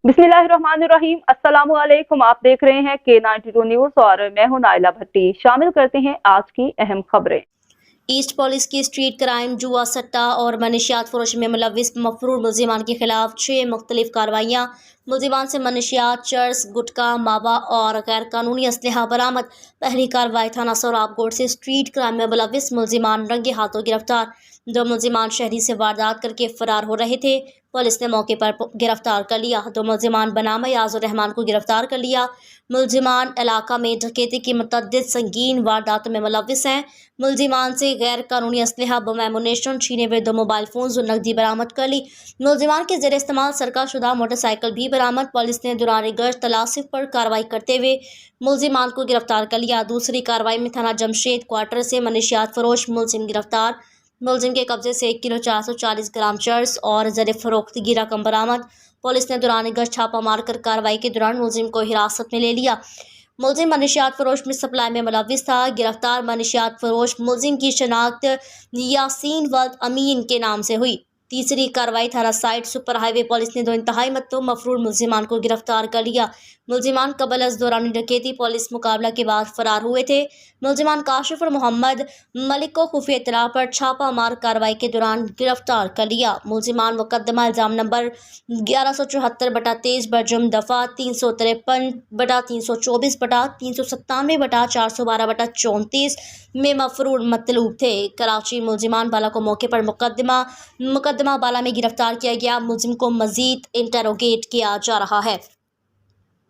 बिस्मिल्लाहिर्रहमानिर्रहीम। अस्सलाम वालेकुम। आप देख रहे हैं K92 न्यूज़ और मैं हूं नाइला भट्टी। शामिल करते हैं आज की अहम खबरें। ईस्ट पुलिस की स्ट्रीट क्राइम, जुआ सट्टा और मनशियात फरोशी में मुलविस मफरूर मुलजिमान के खिलाफ 6 मुख्तलिफ कार्रवाइयाँ। मुलजिमान से मनशियात, चर्स, गुटखा, मावा और गैर कानूनी असलहा बरामद। पहली कार्रवाई थाना सोराबकोट से स्ट्रीट क्राइम में मुलविस मुलजिमान रंगे हाथों गिरफ्तार। 2 मुलजिमान शहरी से वारदात करके फरार हो रहे थे। पुलिस ने मौके पर गिरफ्तार कर लिया। 2 मुलजिमान बनाम याजुर रहमान को गिरफ्तार कर लिया। मुलजिमान इलाका में डकैती की मुतअद्दिद संगीन वारदातों में मुलविस हैं। मुलजिमान से गैर कानूनी असलहा, बम एमुनेशन, छीने हुए 2 मोबाइल फोन और नकदी बरामद कर ली। मुलजिमान के ज़ेर इस्तेमाल सरका शुदा मोटरसाइकिल भी बरामद। पुलिस ने दौरान गश्त तलाशिफ पर कार्रवाई करते हुए मुलजिमान को गिरफ्तार कर लिया। दूसरी कार्रवाई में थाना जमशेद क्वार्टर से मनशियात फरोश मुलजिम गिरफ्तार। मुलजिम के कब्जे से 1 किलो 440 ग्राम चर्स और ज़र फरोख्तगी रकम बरामद। पुलिस ने दौरान गश्त छापा मारकर कार्रवाई के दौरान मुलजिम को हिरासत में ले लिया। मुलजिम मनशियात फरोश में सप्लाई में मुलविस था। गिरफ्तार मनशियात फरोश मुलजिम की शनाख्त यासीन वल्द अमीन के नाम से हुई। तीसरी कार्रवाई थाना साइड सुपर हाईवे पुलिस ने 2 इंतहाई मतों मफरूर मुलजिमान को गिरफ्तार कर लिया। मुलजिमान कबल अज दौरान डकैती पुलिस मुकाबला के बाद फरार हुए थे। मुलजिमान काशिफ और मोहम्मद मलिक को खुफिया इत्तला पर छापा मार कार्रवाई के दौरान गिरफ्तार कर लिया। मुलजिमान मुकदमा इल्ज़ाम नंबर 1174/23 बरजुम दफ़ा 353/324/397/412/34 में मफरूर मतलूब थे। कराची मुलजिमान बाला को मौके पर मुकदमा बाला में गिरफ्तार किया गया। मुलजिम को मजीद इंटरोगेट किया जा रहा है।